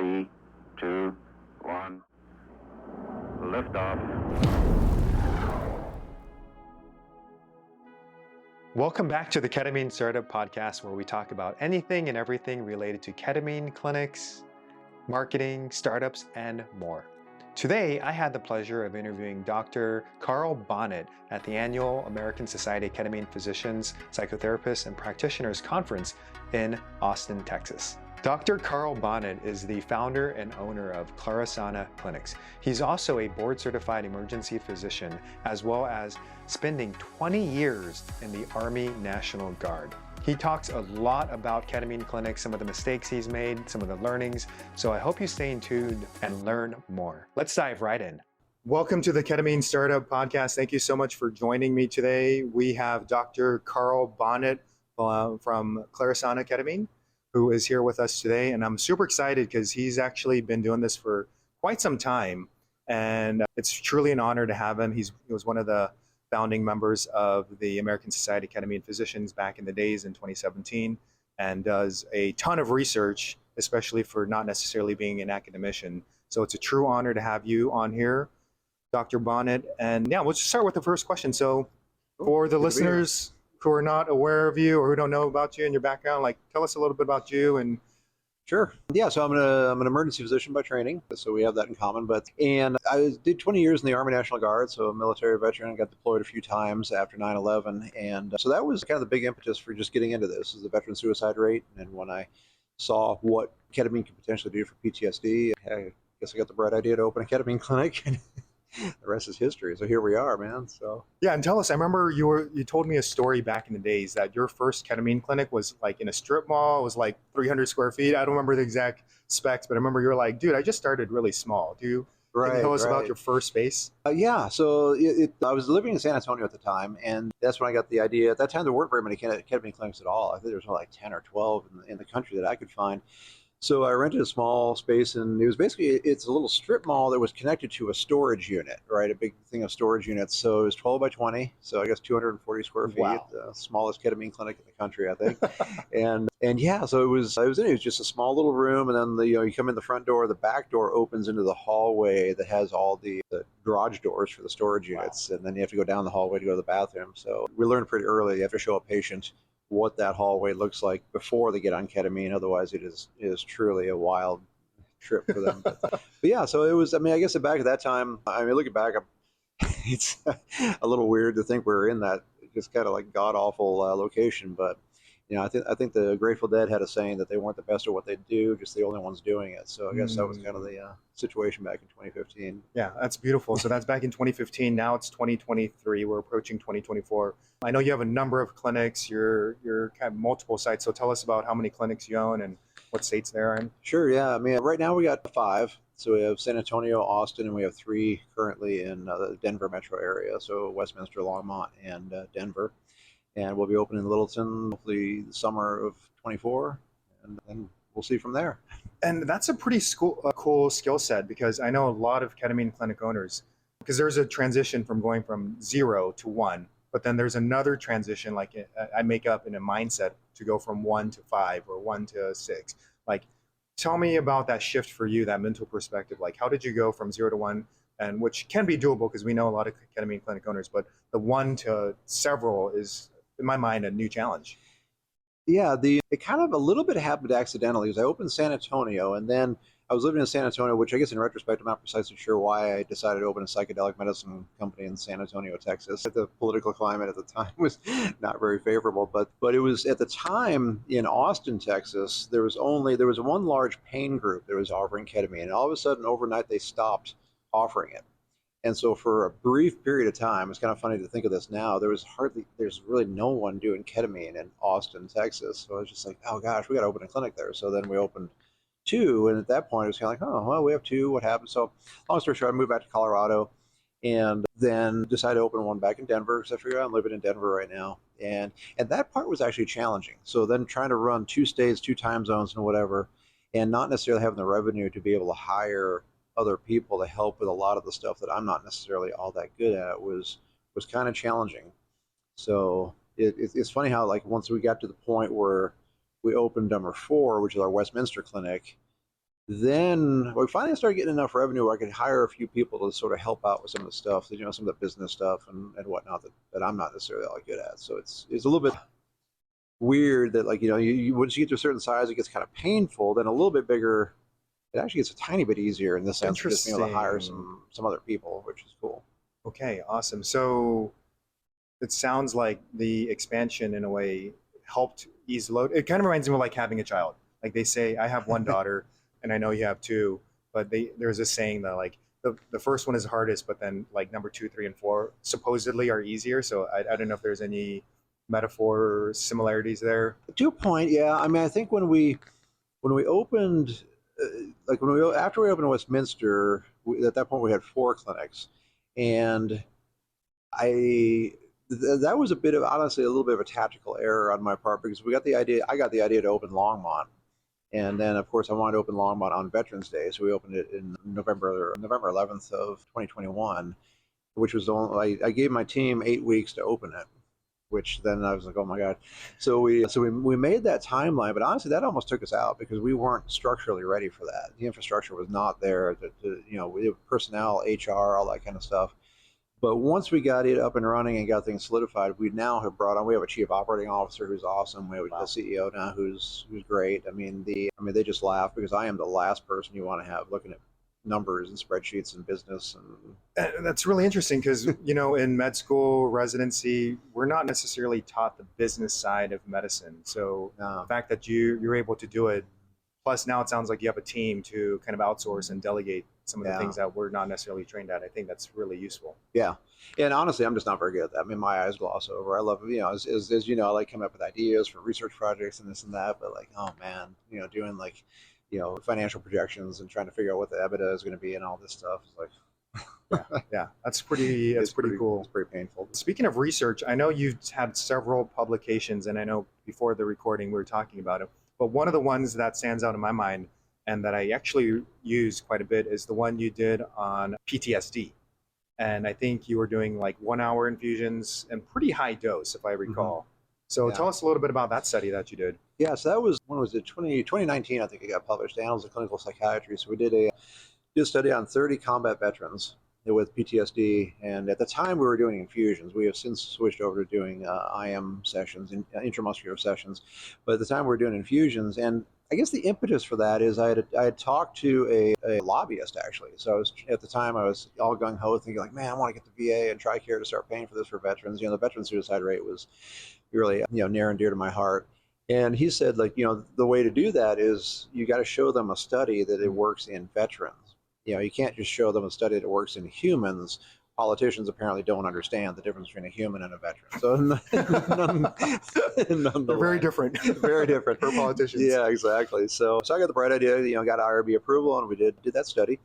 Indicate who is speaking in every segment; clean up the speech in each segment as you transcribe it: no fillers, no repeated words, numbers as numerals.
Speaker 1: Three, two, one. Liftoff.
Speaker 2: Welcome back to the Ketamine Startup Podcast, where we talk about anything and everything related to ketamine clinics, marketing, startups, and more. Today, I had the pleasure of interviewing Dr. Carl Bonnett at the annual American Society of Ketamine Physicians, Psychotherapists, and Practitioners Conference in Austin, Texas. Dr. Carl Bonnett is the founder and owner of Klarisana Clinics. He's also a board-certified emergency physician, as well as spending 20 years in the Army National Guard. He talks a lot about ketamine clinics, some of the mistakes he's made, some of the learnings, so I hope you stay tuned and learn more. Let's dive right in. Welcome to the Ketamine Startup Podcast. Thank you so much for joining me today. We have Dr. Carl Bonnett from Klarisana Ketamine, who is here with us today. And I'm super excited because he's actually been doing this for quite some time. And it's truly an honor to have him. He was one of the founding members of the American Society of Ketamine Physicians back in the days in 2017, and does a ton of research, especially for not necessarily being an academician. So it's a true honor to have you on here, Dr. Bonnett. And yeah, we'll just start with the first question. So for the listeners who are not aware of you or who don't know about you and your background, like tell us a little bit about you. And
Speaker 3: Sure. Yeah. So I'm an emergency physician by training, so we have that in common. And I did 20 years in the Army National Guard, so a military veteran. Got deployed a few times after 9/11, and so that was kind of the big impetus for just getting into this, is the veteran suicide rate. And when I saw what ketamine could potentially do for PTSD, I guess I got the bright idea to open a ketamine clinic. And the rest is history. So here we are, man. So
Speaker 2: yeah, and tell us. I remember you told me a story back in the days that your first ketamine clinic was like in a strip mall. It was like 300 square feet. I don't remember the exact specs, but I remember you were like, "Dude, I just started really small." Can you tell us about your first space?
Speaker 3: Yeah. So I was living in San Antonio at the time, and that's when I got the idea. At that time, there weren't very many ketamine clinics at all. I think there was like 10 or 12 in the country that I could find. So I rented a small space, and it's a little strip mall that was connected to a storage unit, right? A big thing of storage units. So it was 12 by 20. So I guess 240 square feet,
Speaker 2: Wow.
Speaker 3: the smallest ketamine clinic in the country, I think. and yeah, so it was just a small little room. And then you come in the front door, the back door opens into the hallway that has all the garage doors for the storage units. Wow. And then you have to go down the hallway to go to the bathroom. So we learned pretty early, you have to show a patient what that hallway looks like before they get on ketamine. Otherwise, it is truly a wild trip for them. But yeah, so it was. I mean, I guess back at that time, looking back, it's a little weird to think we're in that just kind of like god awful location. But I think the Grateful Dead had a saying that they weren't the best at what they do, just the only ones doing it. So I guess that was kind of the situation back in 2015.
Speaker 2: Yeah, that's beautiful. So that's back in 2015. Now it's 2023. We're approaching 2024. I know you have a number of clinics. You're kind of multiple sites. So tell us about how many clinics you own and what states they're in.
Speaker 3: Sure. Yeah. I mean, right now we got 5. So we have San Antonio, Austin, and we have 3 currently in the Denver metro area. So Westminster, Longmont, and Denver. And we'll be opening in Littleton hopefully the summer of 24, and then we'll see from there.
Speaker 2: And that's a pretty cool skill set, because I know a lot of ketamine clinic owners, because there's a transition from going from 0 to 1, but then there's another transition, like I make up in a mindset to go from 1 to 5 or 1 to 6. Like, tell me about that shift for you, that mental perspective. Like, how did you go from 0 to 1? And which can be doable because we know a lot of ketamine clinic owners, but the 1 to several is, in my mind, a new challenge.
Speaker 3: Yeah, it kind of a little bit happened accidentally, because I opened San Antonio, and then I was living in San Antonio, which I guess in retrospect, I'm not precisely sure why I decided to open a psychedelic medicine company in San Antonio, Texas. The political climate at the time was not very favorable, but it was at the time in Austin, Texas, there was one large pain group that was offering ketamine, and all of a sudden overnight they stopped offering it. And so for a brief period of time, it's kind of funny to think of this now, there's really no one doing ketamine in Austin, Texas. So I was just like, oh gosh, we got to open a clinic there. So then we opened 2. And at that point, it was kind of like, oh, well, we have 2. What happened? So long story short, I moved back to Colorado and then decided to open one back in Denver, because I figured I'm living in Denver right now. And that part was actually challenging. So then trying to run 2 states, 2 time zones and whatever, and not necessarily having the revenue to be able to hire other people to help with a lot of the stuff that I'm not necessarily all that good at was kind of challenging. So it's funny how, like, once we got to the point where we opened number 4, which is our Westminster clinic, Then we finally started getting enough revenue where I could hire a few people to sort of help out with some of the stuff, some of the business stuff and whatnot that I'm not necessarily all good at. So it's a little bit weird that like, once you get to a certain size, it gets kind of painful. Then a little bit bigger, it actually gets a tiny bit easier in the sense of just being able to hire some other people, which is cool.
Speaker 2: Okay, awesome. So it sounds like the expansion in a way helped ease the load. It kind of reminds me of like having a child. Like they say, I have one daughter, and I know you have two, but there's a saying that like the first one is hardest, but then like number two, three, and four supposedly are easier. So I don't know if there's any metaphor or similarities there.
Speaker 3: To a point, yeah. I mean, I think when we opened, after we opened Westminster, at that point we had 4 clinics, and that was a bit of, honestly, a little bit of a tactical error on my part because I got the idea to open Longmont. And then, of course, I wanted to open Longmont on Veterans Day, so we opened it in November 11th of 2021, which was I gave my team 8 weeks to open it, which then I was like, oh my God. So we made that timeline, but honestly, that almost took us out because we weren't structurally ready for that. The infrastructure was not there, we have personnel, HR, all that kind of stuff. But once we got it up and running and got things solidified, we now have we have a chief operating officer who's awesome. We have a CEO now who's great. I mean, they just laugh because I am the last person you want to have looking at numbers and spreadsheets and business.
Speaker 2: And that's really interesting because, in med school, residency, we're not necessarily taught the business side of medicine. So the fact that you're able to do it, plus now it sounds like you have a team to kind of outsource and delegate some of the things that we're not necessarily trained at. I think that's really useful.
Speaker 3: Yeah. And honestly, I'm just not very good at that. I mean, my eyes gloss over. I love, as you know, I like coming up with ideas for research projects and this and that, but like, oh man, doing like, financial projections and trying to figure out what the EBITDA is going to be and all this stuff. It's like,
Speaker 2: yeah, that's pretty cool.
Speaker 3: It's pretty painful.
Speaker 2: Speaking of research, I know you've had several publications, and I know before the recording we were talking about it, but one of the ones that stands out in my mind and that I actually use quite a bit is the one you did on PTSD. And I think you were doing like 1 hour infusions and pretty high dose, if I recall. So tell us a little bit about that study that you did.
Speaker 3: Yeah, so that was, when was it? 2019, I think it got published, Annals of Clinical Psychiatry. So we did a study on 30 combat veterans with PTSD. And at the time we were doing infusions. We have since switched over to doing IM sessions, intramuscular sessions. But at the time we were doing infusions. And I guess the impetus for that is I had talked to a lobbyist, actually. So at the time I was all gung-ho thinking like, man, I want to get the VA and TRICARE to start paying for this for veterans. The veteran suicide rate was really, near and dear to my heart. And he said, like, the way to do that is you got to show them a study that it works in veterans. You can't just show them a study that works in humans. Politicians apparently don't understand the difference between a human and a veteran. So
Speaker 2: they're very different.
Speaker 3: Very different
Speaker 2: for politicians.
Speaker 3: Yeah, exactly. So I got the bright idea, got IRB approval, and we did that study.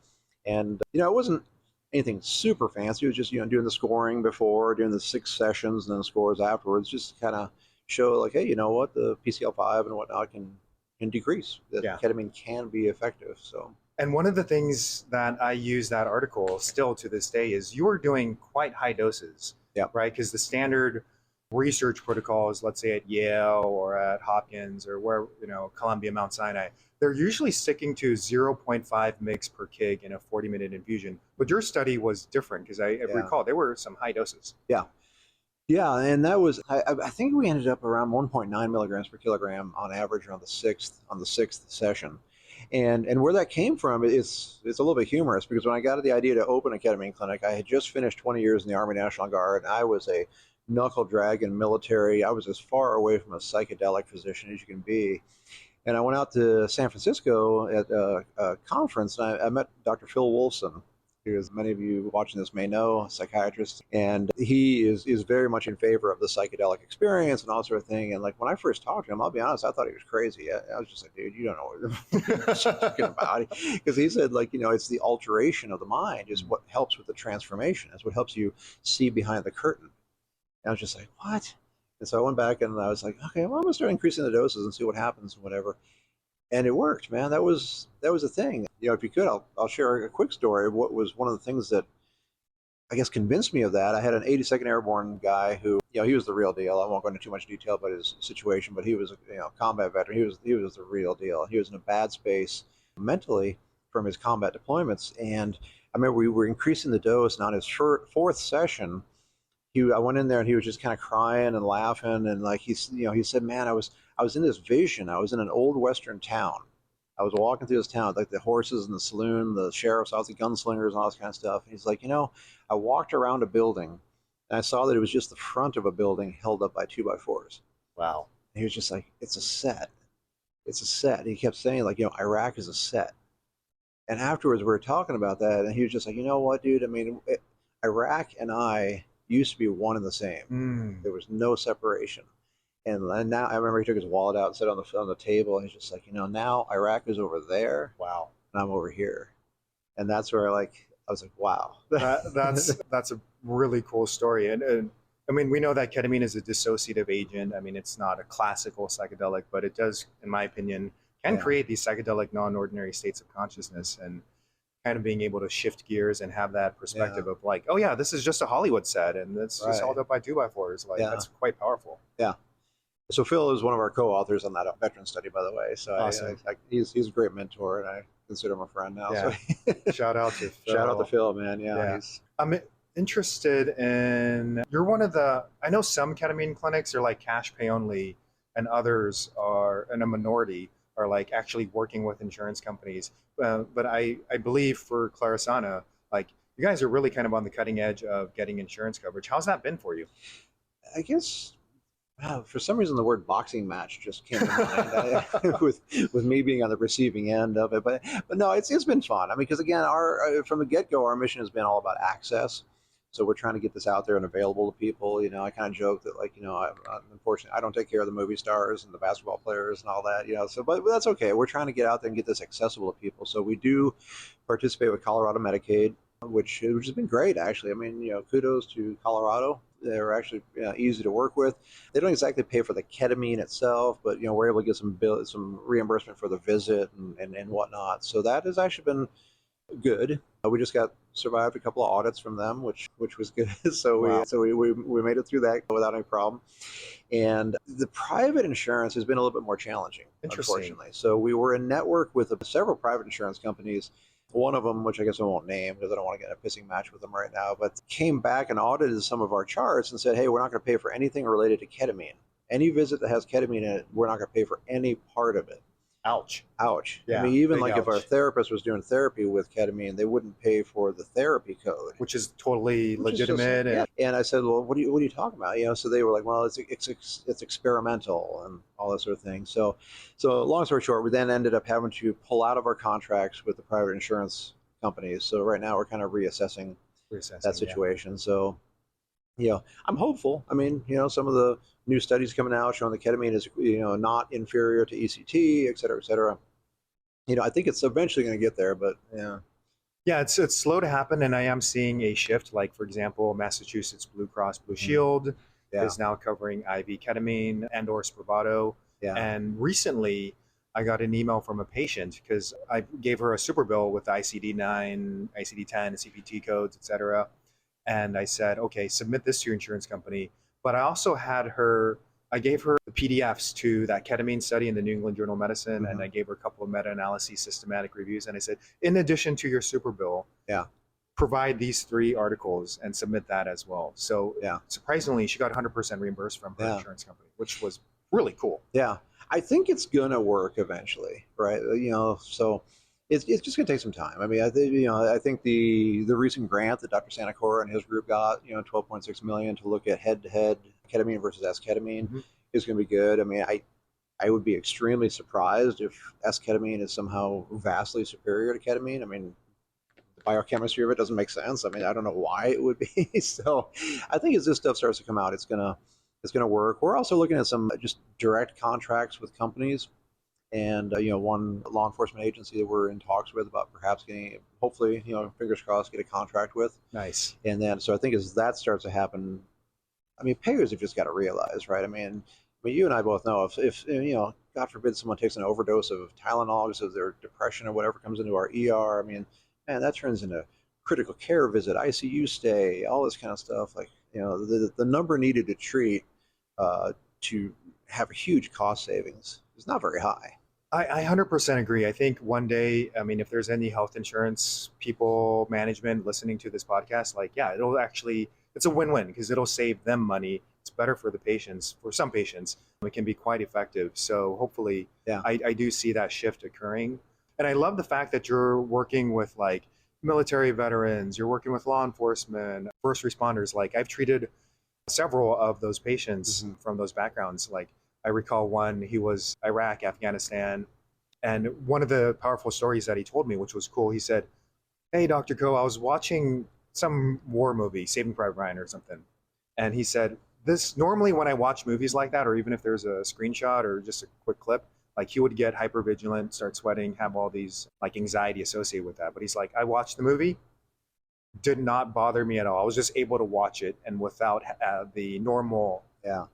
Speaker 3: And it wasn't anything super fancy. It was just doing the scoring before, doing the 6 sessions, and then the scores afterwards, just kind of show like, hey, you know what, the PCL5 and whatnot can decrease. That ketamine can be effective. So.
Speaker 2: And one of the things that I use that article still to this day is you are doing quite high doses, right? Because the standard research protocols, let's say at Yale or at Hopkins or where, Columbia, Mount Sinai, they're usually sticking to 0.5 mg per kg in a 40-minute infusion. But your study was different because I recall there were some high doses.
Speaker 3: Yeah, and that was, I think we ended up around 1.9 milligrams per kilogram on average on the sixth session. And where that came from, it's a little bit humorous because when I got the idea to open a ketamine clinic, I had just finished 20 years in the Army National Guard. And I was a knuckle dragging military. I was as far away from a psychedelic physician as you can be. And I went out to San Francisco at a conference, and I met Dr. Phil Wolfson, who, as many of you watching this may know, a psychiatrist, and he is very much in favor of the psychedelic experience and all sort of thing. And like when I first talked to him, I'll be honest, I thought he was crazy. I was just like, dude, you don't know what you're talking about. Because he said, like, it's the alteration of the mind is what helps with the transformation. It's what helps you see behind the curtain. And I was just like, what? And so I went back and I was like, okay, well, I'm gonna start increasing the doses and see what happens and whatever. And it worked, man. That was the thing. If you could, I'll share a quick story of what was one of the things that I guess convinced me of that. I had an 82nd Airborne guy who, he was the real deal. I won't go into too much detail about his situation, but he was a combat veteran. He was the real deal. He was in a bad space mentally from his combat deployments. And I remember we were increasing the dose, and on his fourth session, I went in there and he was just kind of crying and laughing, and like he said, man, I was in this vision. I was in an old western town. I was walking through this town, like the horses in the saloon, the sheriff's office, the gunslingers, and all this kind of stuff. And he's like, I walked around a building, and I saw that it was just the front of a building held up by 2x4s.
Speaker 2: Wow.
Speaker 3: And he was just like, it's a set. It's a set. And he kept saying, like, Iraq is a set. And afterwards, we were talking about that, and he was just like, you know what, dude? I mean, Iraq and I used to be one and the same. There was no separation. And now I remember he took his wallet out and set it on the table, and he's just like, now Iraq is over there.
Speaker 2: Wow.
Speaker 3: And I'm over here. And that's where I was like, wow.
Speaker 2: That's a really cool story. And I mean, we know that ketamine is a dissociative agent. I mean, it's not a classical psychedelic, but it does, in my opinion, can create these psychedelic non-ordinary states of consciousness, and kind of being able to shift gears and have that perspective of like, oh yeah, this is just a Hollywood set, and it's just held up by 2x4s. Like that's quite powerful.
Speaker 3: Yeah. So Phil is one of our co-authors on that veteran study, by the way. So
Speaker 2: awesome.
Speaker 3: He's a great mentor, and I consider him a friend now.
Speaker 2: Yeah.
Speaker 3: So
Speaker 2: Shout out to Phil.
Speaker 3: Shout out to Phil, man. Yeah.
Speaker 2: I'm interested in, you're one of I know some ketamine clinics are like cash pay only, and others are, in a minority, are like actually working with insurance companies. But I believe for Klarisana, like you guys are really kind of on the cutting edge of getting insurance coverage. How's that been for you?
Speaker 3: I guess for some reason the word boxing match just came to mind with me being on the receiving end of it. But no, it's been fun. I mean, because again, from the get-go, our mission has been all about access. So we're trying to get this out there and available to people. I kind of joke that, like, unfortunately, I don't take care of the movie stars and the basketball players and all that, So, but that's okay. We're trying to get out there and get this accessible to people. So we do participate with Colorado Medicaid, which has been great, actually. I mean, kudos to Colorado. They're actually easy to work with. They don't exactly pay for the ketamine itself, but we're able to get some reimbursement for the visit and whatnot. So that has actually been good. We just survived a couple of audits from them, which was good. So we made it through that without any problem. And the private insurance has been a little bit more challenging, unfortunately. So we were in network with several private insurance companies. One of them, which I guess I won't name because I don't want to get in a pissing match with them right now, but came back and audited some of our charts and said, hey, we're not going to pay for anything related to ketamine. Any visit that has ketamine in it, we're not going to pay for any part of it.
Speaker 2: Ouch.
Speaker 3: Yeah, I mean, even like if our therapist was doing therapy with ketamine, they wouldn't pay for the therapy code,
Speaker 2: which is totally legitimate.
Speaker 3: And I said, well, what are you talking about? So they were like, well, it's experimental and all that sort of thing. So long story short, we then ended up having to pull out of our contracts with the private insurance companies. So right now we're kind of reassessing that situation. Yeah. So I'm hopeful. I mean, some of the new studies coming out showing the ketamine is, not inferior to ECT, et cetera, et cetera. I think it's eventually going to get there, but yeah.
Speaker 2: Yeah, it's slow to happen, and I am seeing a shift. Like, for example, Massachusetts Blue Cross Blue Shield is now covering IV ketamine and/or Spravato. Yeah. And recently, I got an email from a patient because I gave her a super bill with ICD-9, ICD-10, CPT codes, et cetera. And I said, okay, submit this to your insurance company. But I also I gave her the PDFs to that ketamine study in the New England Journal of Medicine, and I gave her a couple of meta-analyses, systematic reviews. And I said, in addition to your super bill, provide these 3 articles and submit that as well. So surprisingly, she got 100% reimbursed from her insurance company, which was really cool. Yeah.
Speaker 3: I think it's going to work eventually, right? So it's just going to take some time. I mean, I think the recent grant that Dr. Sanacora and his group got, $12.6 million to look at head-to-head ketamine versus S-ketamine is going to be good. I mean, I would be extremely surprised if S-ketamine is somehow vastly superior to ketamine. I mean, the biochemistry of it doesn't make sense. I mean, I don't know why it would be. So I think as this stuff starts to come out, it's gonna work. We're also looking at some just direct contracts with companies. And, one law enforcement agency that we're in talks with about perhaps getting, hopefully, fingers crossed, get a contract with.
Speaker 2: Nice.
Speaker 3: And then, so I think as that starts to happen, I mean, payers have just got to realize, right? I mean, you and I both know if God forbid someone takes an overdose of Tylenol because of their depression or whatever comes into our ER, I mean, man, that turns into critical care visit, ICU stay, all this kind of stuff. Like, the number needed to treat to have a huge cost savings is not very high.
Speaker 2: I 100% agree. I think one day, I mean, if there's any health insurance people, management listening to this podcast, like, yeah, it'll actually, it's a win-win because it'll save them money. It's better for the patients. For some patients, it can be quite effective. So hopefully,
Speaker 3: Yeah.
Speaker 2: I do see that shift occurring. And I love the fact that you're working with like military veterans, you're working with law enforcement, first responders. Like I've treated several of those patients from those backgrounds. Like I recall one, he was Iraq, Afghanistan. And one of the powerful stories that he told me, which was cool, he said, "Hey, Dr. Ko, I was watching some war movie, Saving Private Ryan or something." And he said, this normally when I watch movies like that, or even if there's a screenshot or just a quick clip, like he would get hypervigilant, start sweating, have all these like anxiety associated with that. But he's like, I watched the movie, did not bother me at all. I was just able to watch it and without the normal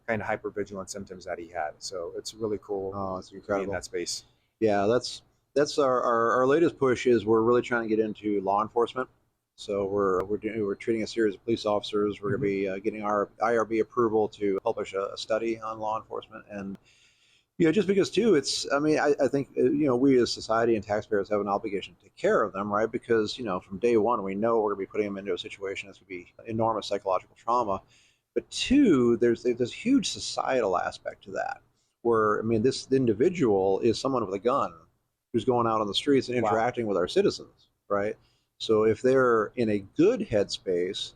Speaker 2: kind of hypervigilant symptoms that he had. So it's really cool.
Speaker 3: Oh, it's
Speaker 2: to be
Speaker 3: incredible.
Speaker 2: in that space.
Speaker 3: Yeah, that's our latest push is we're really trying to get into law enforcement. So we're treating a series of police officers. We're going to be getting our IRB approval to publish a study on law enforcement. And just because too, I mean, I think we as society and taxpayers have an obligation to take care of them, right? Because from day one we know we're going to be putting them into a situation that's going to be enormous psychological trauma. But two, there's a huge societal aspect to that, where I mean, this individual is someone with a gun who's going out on the streets and interacting with our citizens, right? So if they're in a good headspace,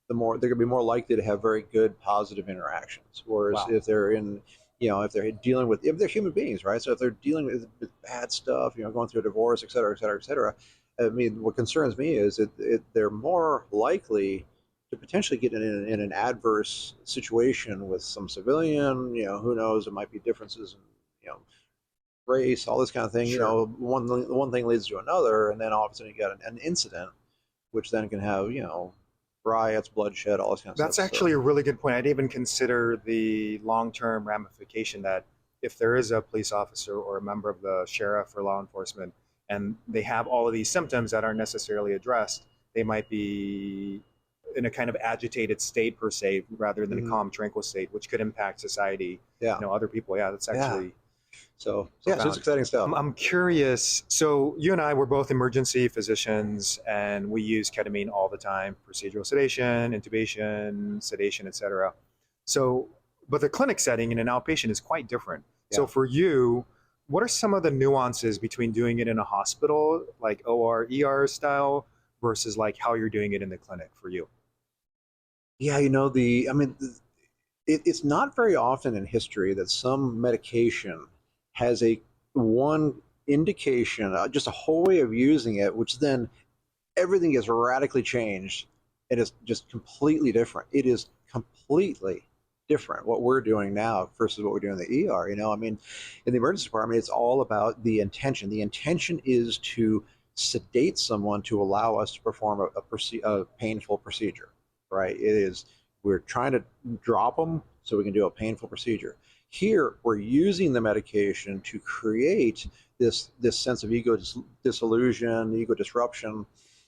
Speaker 3: they're going to be more likely to have very good positive interactions. Whereas if they're in, if they're dealing with, if they're human beings, right? So if they're dealing with bad stuff, going through a divorce, et cetera, et cetera, et cetera. I mean, what concerns me is they're more likely to potentially get in an adverse situation with some civilian. Who knows? It might be differences in, race, all this kind of thing.
Speaker 2: Sure.
Speaker 3: One thing leads to another, and then all of a sudden you got an incident, which then can have riots, bloodshed, all this kind of stuff.
Speaker 2: That's actually a really good point. I didn't even consider the long-term ramification that if there is a police officer or a member of the sheriff or law enforcement and they have all of these symptoms that aren't necessarily addressed, they might be in a kind of agitated state per se, rather than a calm, tranquil state, which could impact society, other people. Yeah, that's actually...
Speaker 3: So it's exciting stuff.
Speaker 2: I'm curious. So you and I were both emergency physicians, and we use ketamine all the time: procedural sedation, intubation, sedation, etc. So, but the clinic setting in an outpatient is quite different. So for you, what are some of the nuances between doing it in a hospital, like OR, ER style, versus like how you're doing it in the clinic for you?
Speaker 3: Yeah, it's not very often in history that some medication has a one indication, just a whole way of using it, which then everything gets radically changed. It is just completely different. It is completely different what we're doing now versus what we're doing in the ER. I mean, in the emergency department, it's all about the intention. The intention is to sedate someone to allow us to perform a painful procedure, right? We're trying to drop them so we can do a painful procedure. Here, we're using the medication to create this sense of ego disillusion, ego disruption,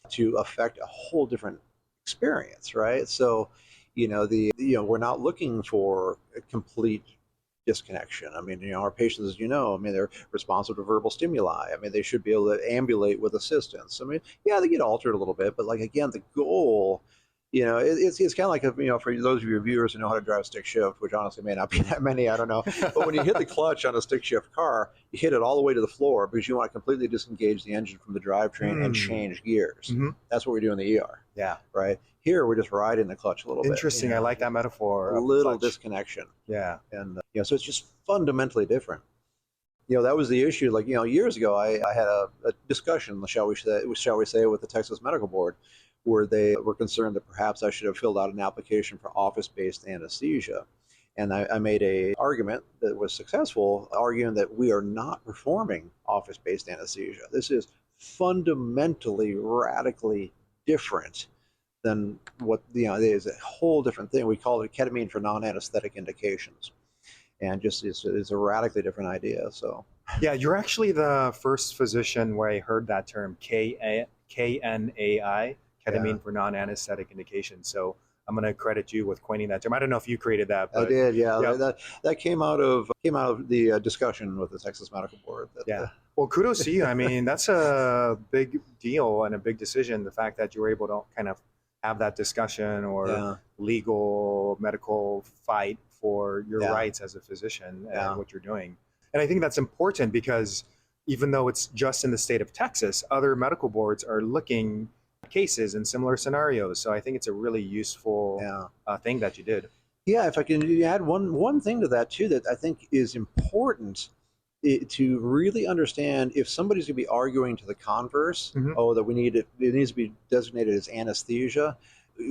Speaker 3: to affect a whole different experience, right? So, we're not looking for a complete disconnection. I mean, our patients, they're responsive to verbal stimuli. I mean, they should be able to ambulate with assistance. I mean, they get altered a little bit, but like, again, the goal, it's kind of like, for those of your viewers who know how to drive stick shift, which honestly may not be that many, I don't know. But when you hit the clutch on a stick shift car, you hit it all the way to the floor because you want to completely disengage the engine from the drivetrain and change gears. That's what we do in the ER.
Speaker 2: Yeah.
Speaker 3: Right. Here, we're just riding the clutch a little bit.
Speaker 2: Interesting. I like that metaphor.
Speaker 3: A little disconnection.
Speaker 2: Yeah.
Speaker 3: And, so it's just fundamentally different. That was the issue. Like, years ago, I had a discussion, shall we say, with the Texas Medical Board, where they were concerned that perhaps I should have filled out an application for office-based anesthesia. And I made an argument that was successful, arguing that we are not performing office-based anesthesia. This is fundamentally, radically different than what, it is a whole different thing. We call it ketamine for non-anesthetic indications. And just it's a radically different idea. So
Speaker 2: yeah, you're actually the first physician where I heard that term, KNAI, ketamine for non-anesthetic indications. So I'm going to credit you with coining that term. I don't know if you created that, but
Speaker 3: I did, yeah.
Speaker 2: yeah.
Speaker 3: That came out of the discussion with the Texas Medical Board.
Speaker 2: Yeah. Well, kudos to you. I mean, that's a big deal and a big decision. The fact that you were able to kind of have that discussion or legal medical fight for your rights as a physician and what you're doing. And I think that's important because even though it's just in the state of Texas, other medical boards are looking at cases in similar scenarios. So I think it's a really useful thing that you did.
Speaker 3: Yeah, if I can add one thing to that too, that I think is important to really understand if somebody's going to be arguing to the converse, that it needs to be designated as anesthesia.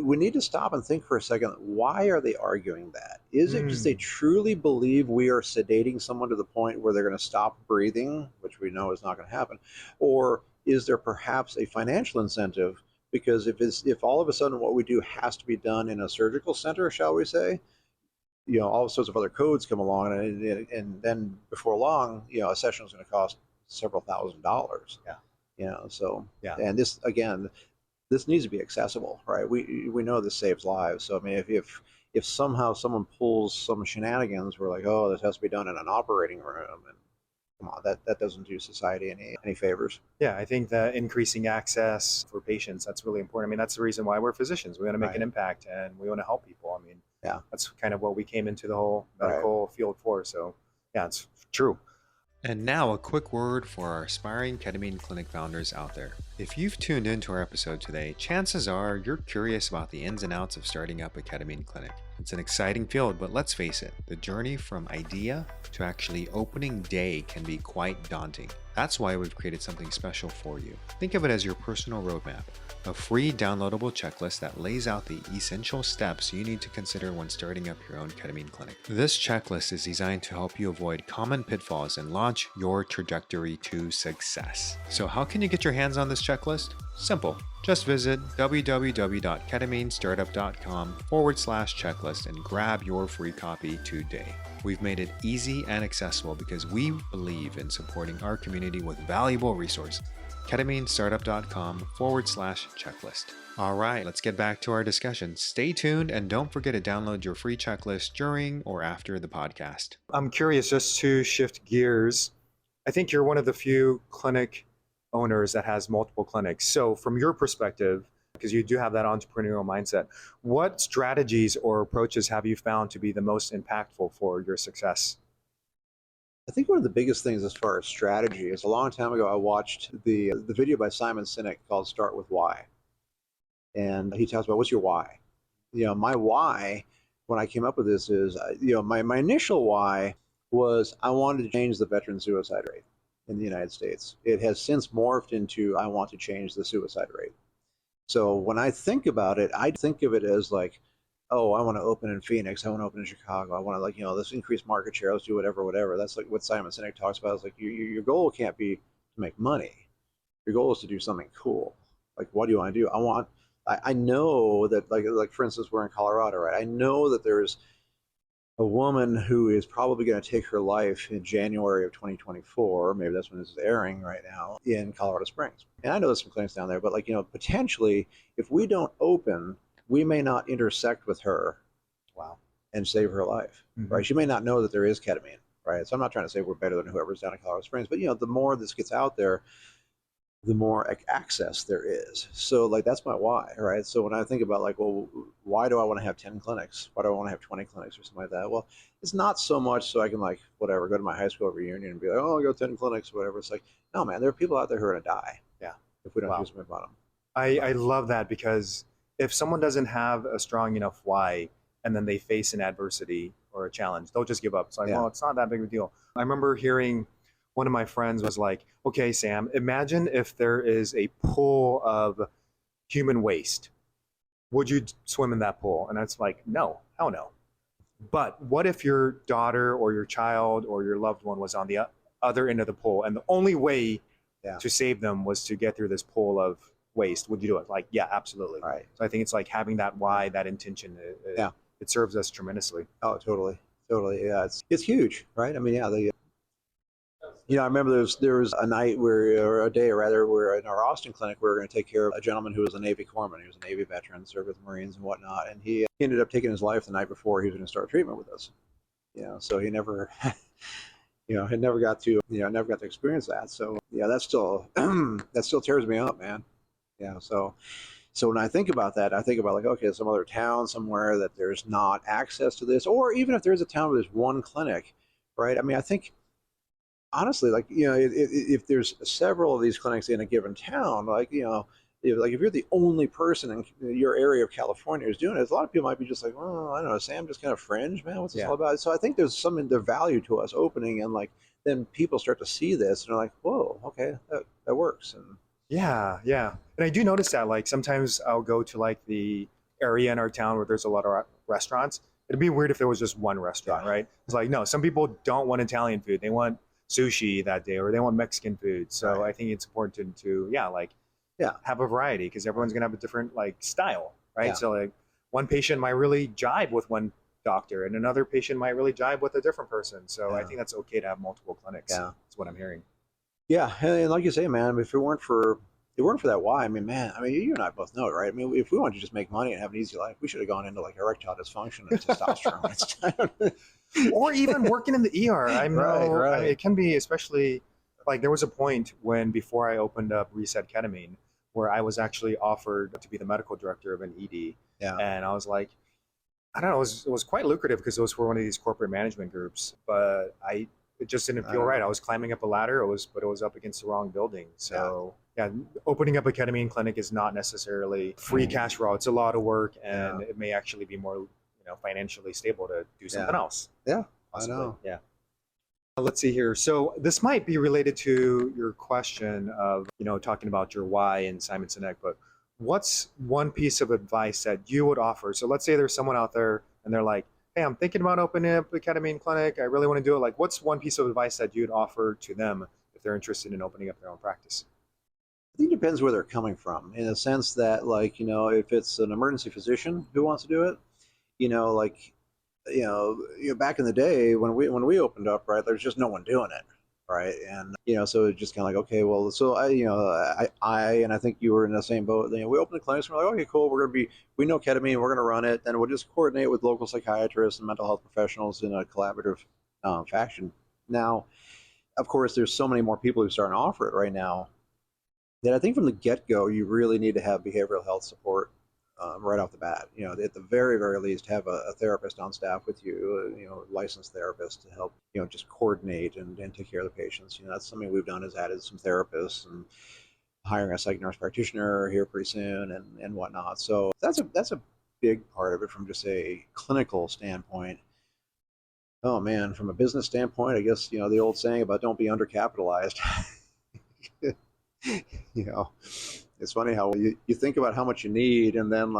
Speaker 3: We need to stop and think for a second, why are they arguing that? Is it because they truly believe we are sedating someone to the point where they're going to stop breathing, which we know is not going to happen? Or is there perhaps a financial incentive? Because if all of a sudden what we do has to be done in a surgical center, shall we say, all sorts of other codes come along, and then before long, a session is going to cost several $1,000s. And this, again, this needs to be accessible, right? We know this saves lives. So I mean, if somehow someone pulls some shenanigans, we're like, oh, this has to be done in an operating room, and come on, that doesn't do society any favors.
Speaker 2: Yeah, I think that increasing access for patients, that's really important. I mean, that's the reason why we're physicians. We want to make an impact and we want to help people. I mean, that's kind of what we came into the whole medical field for. So yeah, it's true. And now a quick word for our aspiring ketamine clinic founders out there. If you've tuned into our episode today, chances are you're curious about the ins and outs of starting up a ketamine clinic. It's an exciting field, but let's face it, the journey from idea to actually opening day can be quite daunting. That's why we've created something special for you. Think of it as your personal roadmap, a free downloadable checklist that lays out the essential steps you need to consider when starting up your own ketamine clinic. This checklist is designed to help you avoid common pitfalls and launch your trajectory to success. So how can you get your hands on this checklist? Simple. Just visit www.ketaminestartup.com/checklist and grab your free copy today. We've made it easy and accessible because we believe in supporting our community with valuable resources. ketaminestartup.com/checklist. All right, let's get back to our discussion. Stay tuned and don't forget to download your free checklist during or after the podcast. I'm curious, just to shift gears, I think you're one of the few clinic owners that has multiple clinics. So from your perspective, because you do have that entrepreneurial mindset, what strategies or approaches have you found to be the most impactful for your success?
Speaker 3: I think one of the biggest things as far as strategy is a long time ago, I watched the video by Simon Sinek called Start With Why. And he talks about, what's your why? My why, when I came up with this is, my initial why was I wanted to change the veteran suicide rate in the United States. It has since morphed into, I want to change the suicide rate. So when I think about it, I think of it as like, oh, I want to open in Phoenix, I want to open in Chicago, I want to let's increase market share, let's do whatever. That's like what Simon Sinek talks about. Is like your goal can't be to make money. Your goal is to do something cool. Like, what do you want to do? I know that like for instance, we're in Colorado, right? I know that there's a woman who is probably going to take her life in January of 2024. Maybe that's when this is airing right now in Colorado Springs. And I know there's some clinics down there, but potentially if we don't open, we may not intersect with her and save her life, right? She may not know that there is ketamine, right? So I'm not trying to say we're better than whoever's down in Colorado Springs, but the more this gets out there, the more access there is. So that's my why, right? So when I think about well, why do I want to have 10 clinics? Why do I want to have 20 clinics or something like that? Well, it's not so much so I can go to my high school reunion and be like, oh, I got 10 clinics or whatever. It's like, no, man, there are people out there who are going to die.
Speaker 2: Yeah.
Speaker 3: If we don't do something about them.
Speaker 2: I love that, because if someone doesn't have a strong enough why and then they face an adversity or a challenge, they'll just give up. It's like, well, it's not that big of a deal. I remember hearing one of my friends was like, okay, Sam, imagine if there is a pool of human waste. Would you swim in that pool? And it's like, no, hell no. But what if your daughter or your child or your loved one was on the other end of the pool and the only way to save them was to get through this pool of waste? Would you do it? Like, yeah, absolutely.
Speaker 3: Right.
Speaker 2: So I think it's like having that why, that intention, it serves us tremendously.
Speaker 3: Oh, totally. Yeah, it's huge, right? I mean, I remember there was a night where, or a day rather, where in our Austin clinic, we were going to take care of a gentleman who was a Navy corpsman. He was a Navy veteran, served with the Marines and whatnot. And he ended up taking his life the night before he was going to start treatment with us. So he never, had never got to, never got to experience that. So yeah, that still, that still tears me up, man. So when I think about that, I think about like, okay, some other town somewhere that there's not access to this, or even if there's a town where there's one clinic, right? I mean, I think honestly, like, if there's several of these clinics in a given town, like, if you're the only person in your area of California who's doing it, a lot of people might be just like, oh, I don't know, Sam, just kind of fringe, man. What's this all about? So I think there's some the value to us opening, and like then people start to see this and they're like, whoa, okay, that works. And
Speaker 2: yeah. And I do notice that, like, sometimes I'll go to like the area in our town where there's a lot of restaurants. It'd be weird if there was just one restaurant, right? It's like, no, some people don't want Italian food. They want sushi that day, or they want Mexican food. So I think it's important to, have a variety, because everyone's going to have a different like style, right?
Speaker 3: Yeah.
Speaker 2: So like one patient might really jibe with one doctor and another patient might really jibe with a different person. So I think that's okay to have multiple clinics.
Speaker 3: Yeah.
Speaker 2: That's what I'm hearing.
Speaker 3: Yeah. And like you say, man, if it weren't for that why, I mean, man, you and I both know, right? I mean, if we wanted to just make money and have an easy life, we should have gone into like erectile dysfunction and testosterone.
Speaker 2: Or even working in the ER. I mean, it can be, especially like there was a point before I opened up Reset Ketamine, where I was actually offered to be the medical director of an ED.
Speaker 3: Yeah.
Speaker 2: And I was like, I don't know, it was quite lucrative because it was for one of these corporate management groups, but it just didn't feel right. I was climbing up a ladder, but it was up against the wrong building. So opening up a ketamine clinic is not necessarily free cash raw. It's a lot of work, and it may actually be more financially stable to do something else.
Speaker 3: Yeah,
Speaker 2: possibly.
Speaker 3: I know.
Speaker 2: Yeah. Let's see here. So this might be related to your question of, talking about your why in Simon Sinek, but what's one piece of advice that you would offer? So let's say there's someone out there and they're like, hey, I'm thinking about opening up a ketamine clinic. I really want to do it. Like, what's one piece of advice that you'd offer to them if they're interested in opening up their own practice?
Speaker 3: I think it depends where they're coming from, in the sense that, like, if it's an emergency physician who wants to do it, back in the day when we opened up, right, there's just no one doing it, right? And so it's just kind of like, okay, well, so I and I think you were in the same boat. We opened the clinics and we're like, okay, cool, we know ketamine, we're gonna run it, then we'll just coordinate with local psychiatrists and mental health professionals in a collaborative fashion. Now, of course, there's so many more people who start to offer it right now that I think from the get-go you really need to have behavioral health support right off the bat. At the very, very least, have a therapist on staff with you, licensed therapist to help, just coordinate and take care of the patients. That's something we've done, is added some therapists and hiring a psych nurse practitioner here pretty soon and whatnot. So that's a big part of it from just a clinical standpoint. Oh man, from a business standpoint, I guess, the old saying about don't be undercapitalized. It's funny how you think about how much you need, and then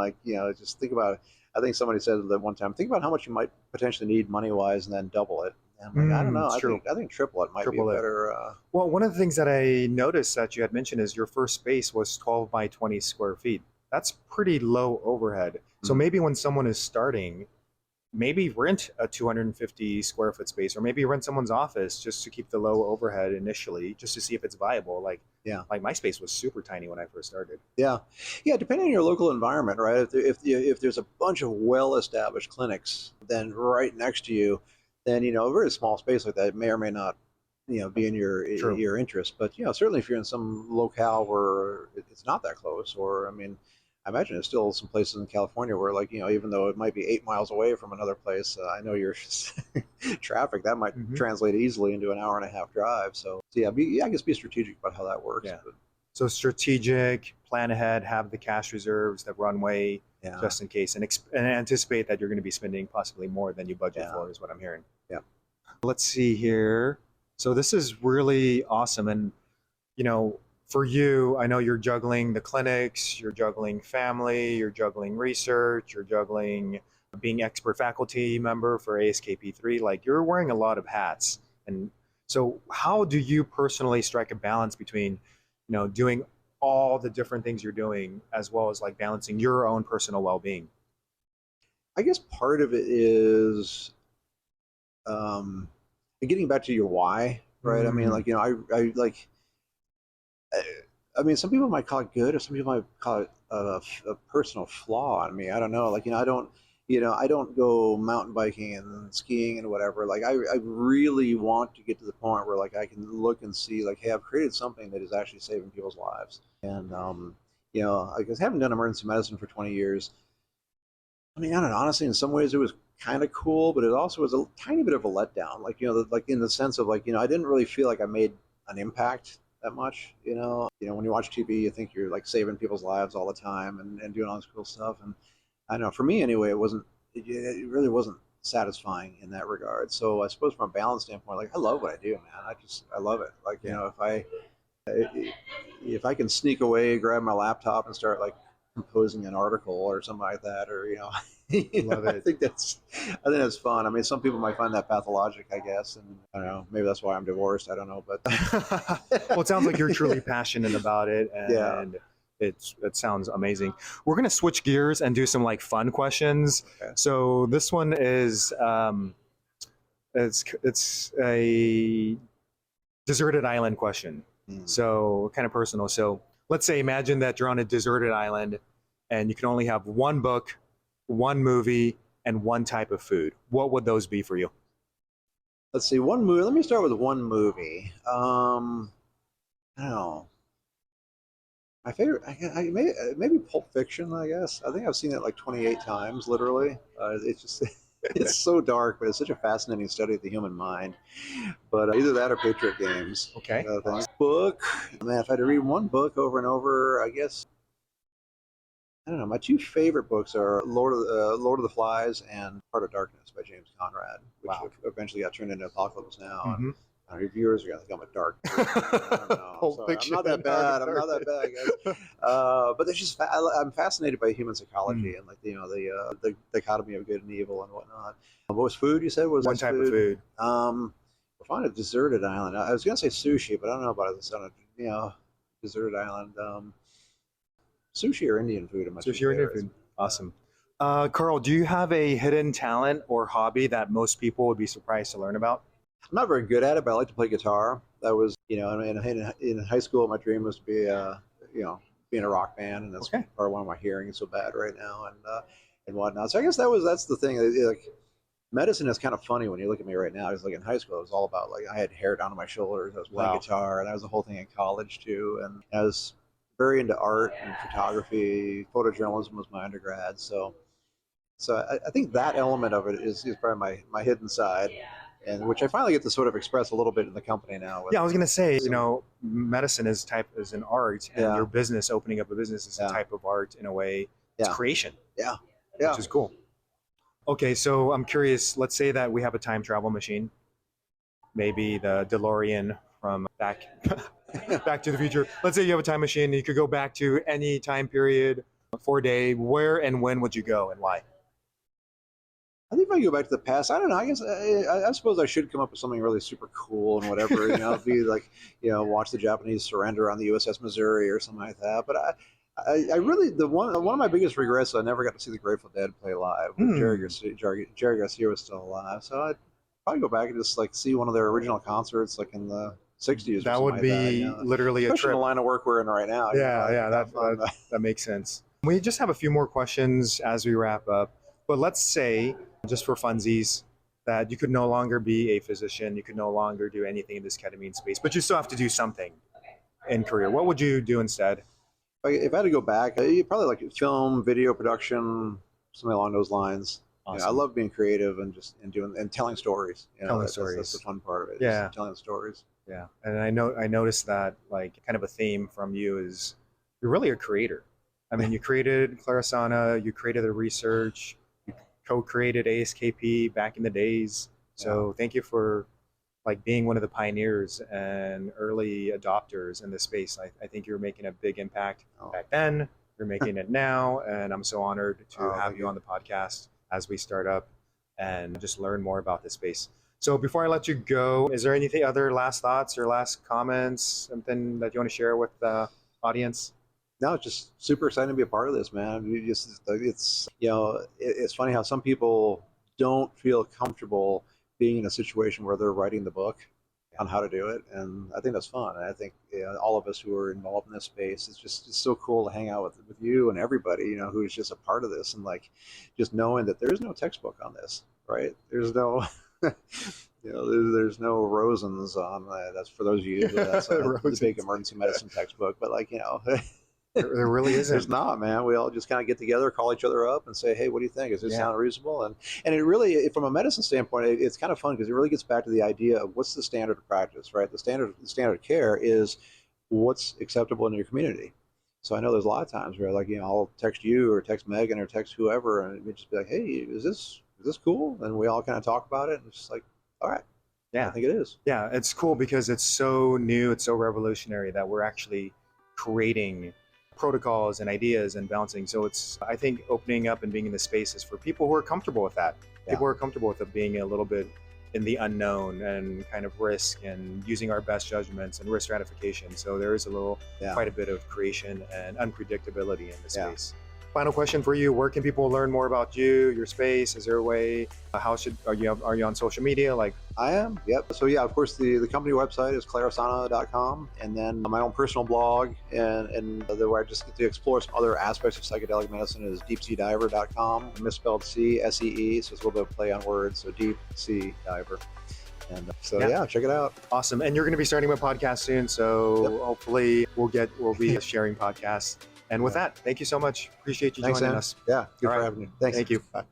Speaker 3: just think about, I think somebody said that one time, think about how much you might potentially need money-wise and then double it. And I'm like, I don't know. I think triple it might be better.
Speaker 2: Well, one of the things that I noticed that you had mentioned is your first space was 12 by 20 square feet. That's pretty low overhead. So maybe when someone is starting, maybe rent a 250 square foot space, or maybe rent someone's office just to keep the low overhead initially, just to see if it's viable. Like my space was super tiny when I first started.
Speaker 3: Yeah. Depending on your local environment, right? If there's a bunch of well-established clinics then right next to you, then a very small space like that may or may not be in your interest. But certainly if you're in some locale where it's not that close, or I imagine there's still some places in California where, like, even though it might be 8 miles away from another place, I know your traffic, that might translate easily into an hour and a half drive. So I guess be strategic about how that works.
Speaker 2: Yeah. So strategic, plan ahead, have the cash reserves, the runway, just in case, and anticipate that you're going to be spending possibly more than you budget for, is what I'm hearing.
Speaker 3: Yeah.
Speaker 2: Let's see here. So this is really awesome. And, for you, I know you're juggling the clinics, you're juggling family, you're juggling research, you're juggling being expert faculty member for ASKP3. Like, you're wearing a lot of hats. And so how do you personally strike a balance between, doing all the different things you're doing, as well as like balancing your own personal well-being?
Speaker 3: I guess part of it is getting back to your why, right? I mean,
Speaker 2: Mm.
Speaker 3: like, I like, I mean, some people might call it good, or some people might call it a personal flaw on me. I don't know. Like, I don't go mountain biking and skiing and whatever. Like, I really want to get to the point where like I can look and see like, hey, I've created something that is actually saving people's lives. And I guess I haven't done emergency medicine for 20 years. I mean, I don't know. Honestly, in some ways, it was kind of cool, but it also was a tiny bit of a letdown. Like, like in the sense of like, I didn't really feel like I made an impact that much. When you watch TV, you think you're like saving people's lives all the time and doing all this cool stuff. And I don't know. For me, anyway, it wasn't. It really wasn't satisfying in that regard. So I suppose from a balance standpoint, like I love what I do, man. I love it. Like, if I can sneak away, grab my laptop, and start like composing an article or something like that, or
Speaker 2: Love it.
Speaker 3: I think that's fun. I mean, some people might find that pathologic, I guess, and I don't know. Maybe that's why I'm divorced. I don't know, but
Speaker 2: Well, it sounds like you're truly passionate about it,
Speaker 3: yeah.
Speaker 2: and it sounds amazing. We're gonna switch gears and do some like fun questions.
Speaker 3: Okay.
Speaker 2: So this one is it's a deserted island question.
Speaker 3: Mm.
Speaker 2: So kind of personal. So let's say imagine that you're on a deserted island and you can only have one book, one movie, and one type of food. What would those be for you?
Speaker 3: Let's see, one movie. Let me start with one movie. I don't know. My favorite, maybe Pulp Fiction. I guess I think I've seen it like 28 times, literally. It's just it's so dark, but it's such a fascinating study of the human mind. But either that or Patriot Games.
Speaker 2: Okay.
Speaker 3: Book, man. If I had to read one book over and over, I guess I don't know. My two favorite books are Lord of the Flies and Heart of Darkness by James Conrad, which
Speaker 2: Wow.
Speaker 3: eventually got turned into Apocalypse Now.
Speaker 2: Mm-hmm.
Speaker 3: And reviewers are going to think I'm a dark person. I don't know. Sorry, I'm not that bad. I'm not that bad, guys. But it's just I'm fascinated by human psychology and like the dichotomy of good and evil and whatnot. What was food? You said was
Speaker 2: One type of food.
Speaker 3: We're on a deserted island. I was going to say sushi, but I don't know about it. On a deserted island. Sushi or Indian food?
Speaker 2: Sushi or Indian food. Awesome. Carl, do you have a hidden talent or hobby that most people would be surprised to learn about?
Speaker 3: I'm not very good at it, but I like to play guitar. That was, in high school, my dream was to be, be in a rock band, and that's
Speaker 2: Okay.
Speaker 3: part of why my hearing is so bad right now, and whatnot. So I guess that's the thing. Like, medicine is kind of funny when you look at me right now. It's like in high school, it was all about like I had hair down to my shoulders. I was playing guitar, and that was the whole thing in college too. And I was very into art and photography. Photojournalism was my undergrad, so I think that element of it is probably my hidden side, and which I finally get to sort of express a little bit in the company now.
Speaker 2: Yeah, I was going to say, medicine is an art, and
Speaker 3: Yeah.
Speaker 2: your business, opening up a business, is a type of art in a way. It's
Speaker 3: Yeah.
Speaker 2: creation,
Speaker 3: Yeah.
Speaker 2: which is cool. Okay, so I'm curious. Let's say that we have a time travel machine, maybe the DeLorean from Back to the Future. Let's say you have a time machine and you could go back to any time period for a day. Where and when would you go, and why?
Speaker 3: I think if I go back to the past, I don't know. I guess I suppose I should come up with something really super cool and whatever. Be like, watch the Japanese surrender on the USS Missouri or something like that. But I really one of my biggest regrets is I never got to see the Grateful Dead play live. When Jerry Garcia was still alive, so I'd probably go back and just like see one of their original concerts, like in the '60s.
Speaker 2: That would be literally a
Speaker 3: especially
Speaker 2: trip.
Speaker 3: in the line of work we're in right now.
Speaker 2: That makes sense. We just have a few more questions as we wrap up. But let's say, just for funsies, that you could no longer be a physician, you could no longer do anything in this ketamine space, but you still have to do something in career. What would you do instead?
Speaker 3: If I had to go back, probably like film, video production, something along those lines.
Speaker 2: Awesome.
Speaker 3: I love being creative and telling stories.
Speaker 2: Telling stories.
Speaker 3: That's the fun part of it.
Speaker 2: Yeah.
Speaker 3: Just telling stories.
Speaker 2: Yeah, and I noticed that like kind of a theme from you is you're really a creator. I mean, you created Klarisana, you created the research, you co-created ASKP back in the days. So thank you for like being one of the pioneers and early adopters in this space. I think you're making a big impact back then. You're making it now, and I'm so honored to have you on the podcast as we start up and just learn more about this space. So before I let you go, is there anything other last thoughts or last comments, something that you want to share with the audience?
Speaker 3: No, it's just super excited to be a part of this, man. It's funny how some people don't feel comfortable being in a situation where they're writing the book. on how to do it, and I think that's fun. And I think all of us who are involved in this space, it's so cool to hang out with you and everybody who's just a part of this, and like just knowing that there's no textbook on this, right? There's no there's no Rosen's on that's for those of you that's the big emergency medicine textbook, but like
Speaker 2: there really isn't.
Speaker 3: There's not, man. We all just kind of get together, call each other up, and say, "Hey, what do you think? Does this sound reasonable?" And it really, from a medicine standpoint, it's kind of fun because it really gets back to the idea of what's the standard of practice, right? The standard of care is what's acceptable in your community. So I know there's a lot of times where, like, I'll text you or text Megan or text whoever, and it just be like, "Hey, is this cool?" And we all kind of talk about it, and it's just like, "All right,
Speaker 2: yeah,
Speaker 3: I think it is."
Speaker 2: Yeah, it's cool because it's so new, it's so revolutionary that we're actually creating protocols and ideas and balancing. So it's, I think, opening up and being in the spaces for people who are comfortable with that. People who are comfortable with it being a little bit in the unknown and kind of risk and using our best judgments and risk stratification. So there is quite a bit of creation and unpredictability in the space. Final question for you: where can people learn more about you, your space? Is there a way? Are you on social media? Like,
Speaker 3: I am. Yep. So of course, the company website is Klarisana.com, and then my own personal blog, and where I just get to explore some other aspects of psychedelic medicine is deepseadiver.com. Misspelled C, S-E-E, so it's a little bit of play on words. So Deep Sea Diver. And check it out.
Speaker 2: Awesome. And you're going to be starting a podcast soon, so hopefully we'll be sharing podcasts. And with that, thank you so much. Appreciate you joining us.
Speaker 3: Yeah, good for having me. Thanks.
Speaker 2: Thank you.
Speaker 3: Bye.